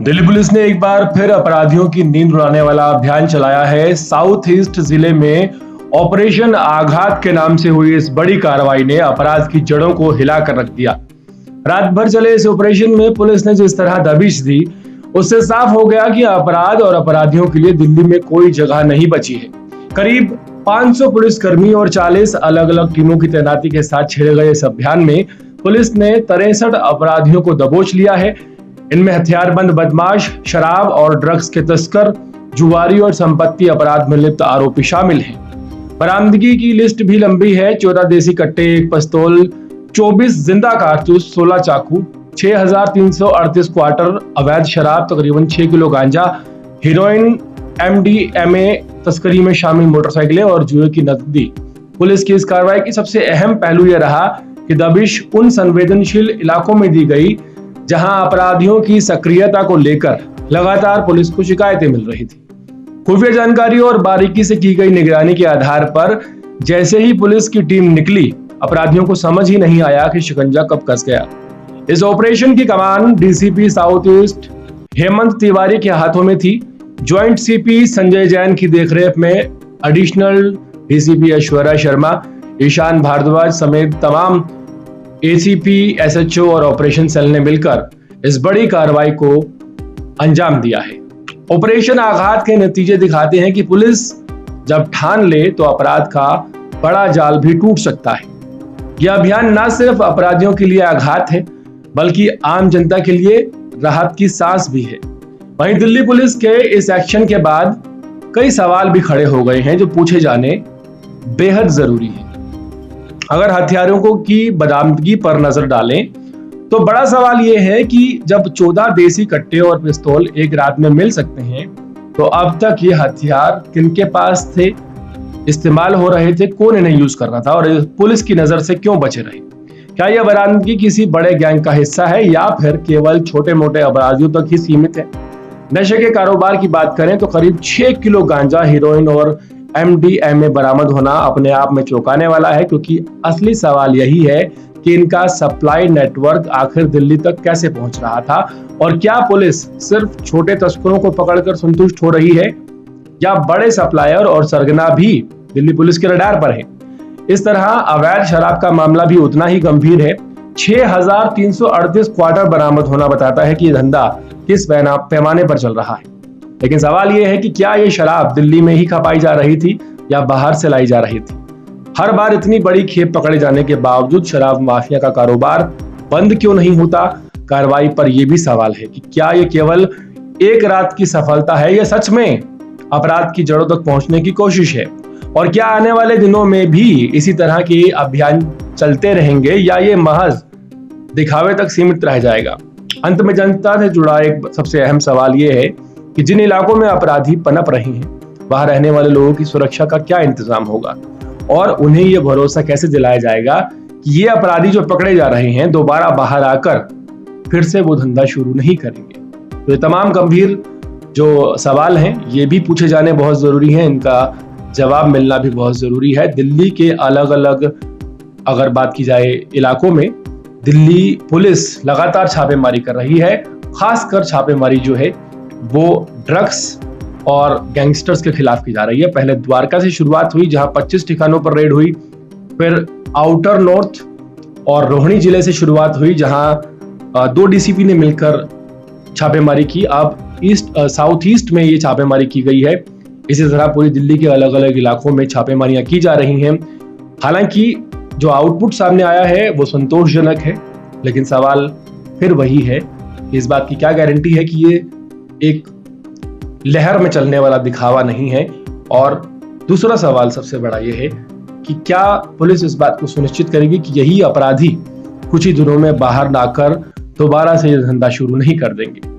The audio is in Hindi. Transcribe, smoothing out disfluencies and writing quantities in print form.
दिल्ली पुलिस ने एक बार फिर अपराधियों की नींद उड़ाने वाला अभियान चलाया है। साउथ ईस्ट जिले में ऑपरेशन आघात के नाम से हुई इस बड़ी कार्रवाई ने अपराध की जड़ों को हिलाकर रख दिया। रात भर चले इस ऑपरेशन में पुलिस ने जिस तरह दबिश दी, उससे साफ हो गया कि अपराध और अपराधियों के लिए दिल्ली में कोई जगह नहीं बची है। करीब 500 पुलिसकर्मी और 40 अलग अलग टीमों की तैनाती के साथ छेड़े गए इस अभियान में पुलिस ने 63 अपराधियों को दबोच लिया है। इनमें हथियारबंद बदमाश, शराब और ड्रग्स के तस्कर, जुआरी और संपत्ति अपराध में लिप्त आरोपी शामिल हैं। बरामदगी की लिस्ट भी लंबी है। 14 देसी कट्टे, 1 पिस्तौल, 24 जिंदा कारतूस, 16 चाकू, 6338 क्वार्टर अवैध शराब, तकरीबन 6 किलो गांजा, हीरोइन, MDMA तस्करी में शामिल मोटरसाइकिलें और जुए की नकदी। पुलिस की इस कार्रवाई की सबसे अहम पहलू यह रहा कि दबिश उन संवेदनशील इलाकों में दी गई जहां अपराधियों की सक्रियता को लेकर लगातार पुलिस को शिकायतें मिल रही थी। खुफिया जानकारी और बारीकी से की गई निगरानी के आधार पर जैसे ही पुलिस की टीम निकली, अपराधियों को समझ ही नहीं आया कि शिकंजा कब कस गया। इस ऑपरेशन की कमान DCP south east Hemant Tiwari के हाथों में थी। ज्वाइंट CP संजय जैन की देखरेख में एडिशनल DCP ऐश्वर्या शर्मा, ईशान भारद्वाज समेत तमाम ACP, SHO और ऑपरेशन सेल ने मिलकर इस बड़ी कार्रवाई को अंजाम दिया है। ऑपरेशन आघात के नतीजे दिखाते हैं कि पुलिस जब ठान ले तो अपराध का बड़ा जाल भी टूट सकता है। यह अभियान न सिर्फ अपराधियों के लिए आघात है, बल्कि आम जनता के लिए राहत की सांस भी है। वहीं दिल्ली पुलिस के इस एक्शन के बाद कई सवाल भी खड़े हो गए हैं जो पूछे जाने बेहद जरूरी है। अगर हथियारों को की बरामदगी पर नजर डालें तो बड़ा सवाल यह है कि जब 14 देसी कट्टे और पिस्तौल एक रात में मिल सकते हैं, तो अब तक ये हथियार किनके पास थे, इस्तेमाल हो रहे थे, कौन इन्हें यूज कर रहा था और पुलिस की नजर से क्यों बचे रहे? क्या यह बरामदगी किसी बड़े गैंग का हिस्सा है या फिर केवल छोटे मोटे अपराधियों तक ही सीमित है? नशे के कारोबार की बात करें तो करीब 6 किलो गांजा, हीरोइन और MDMA बरामद होना अपने आप में चौंकाने वाला है, क्योंकि असली सवाल यही है कि इनका सप्लाई नेटवर्क आखिर दिल्ली तक कैसे पहुंच रहा था और क्या पुलिस सिर्फ छोटे तस्करों को पकड़कर संतुष्ट हो रही है या बड़े सप्लायर और सरगना भी दिल्ली पुलिस के रडार पर है। इस तरह अवैध शराब का मामला भी उतना ही गंभीर है। 6338 क्वार्टर बरामद होना बताता है कि यह धंधा किस पैमाने पर चल रहा है। लेकिन सवाल यह है कि क्या यह शराब दिल्ली में ही खपाई जा रही थी या बाहर से लाई जा रही थी? हर बार इतनी बड़ी खेप पकड़े जाने के बावजूद शराब माफिया का कारोबार बंद क्यों नहीं होता? कार्रवाई पर यह भी सवाल है कि क्या यह केवल एक रात की सफलता है या सच में अपराध की जड़ों तक पहुंचने की कोशिश है? और क्या आने वाले दिनों में भी इसी तरह के अभियान चलते रहेंगे या ये महज दिखावे तक सीमित रह जाएगा? अंत में जनता से जुड़ा एक सबसे अहम सवाल यह है कि जिन इलाकों में अपराधी पनप रहे हैं, वहां रहने वाले लोगों की सुरक्षा का क्या इंतजाम होगा और उन्हें यह भरोसा कैसे दिलाया जाएगा कि ये अपराधी जो पकड़े जा रहे हैं दोबारा बाहर आकर फिर से वो धंधा शुरू नहीं करेंगे? तो ये तमाम गंभीर जो सवाल हैं ये भी पूछे जाने बहुत जरूरी हैं, इनका जवाब मिलना भी बहुत जरूरी है। दिल्ली के अलग अलग अगर बात की जाए इलाकों में दिल्ली पुलिस लगातार छापेमारी कर रही है। खासकर छापेमारी जो है वो ड्रग्स और गैंगस्टर्स के खिलाफ की जा रही है। पहले द्वारका से शुरुआत हुई जहां 25 ठिकानों पर रेड हुई, फिर आउटर नॉर्थ और रोहिणी जिले से शुरुआत हुई जहां 2 DCP ने मिलकर छापेमारी की। अब साउथ ईस्ट में ये छापेमारी की गई है। इसी तरह पूरी दिल्ली के अलग अलग इलाकों में छापेमारियां की जा रही हैं। हालांकि जो आउटपुट सामने आया है वो संतोषजनक है, लेकिन सवाल फिर वही है, इस बात की क्या गारंटी है कि ये एक लहर में चलने वाला दिखावा नहीं है? और दूसरा सवाल सबसे बड़ा ये है कि क्या पुलिस इस बात को सुनिश्चित करेगी कि यही अपराधी कुछ ही दिनों में बाहर ना आकर दोबारा से ये धंधा शुरू नहीं कर देंगे?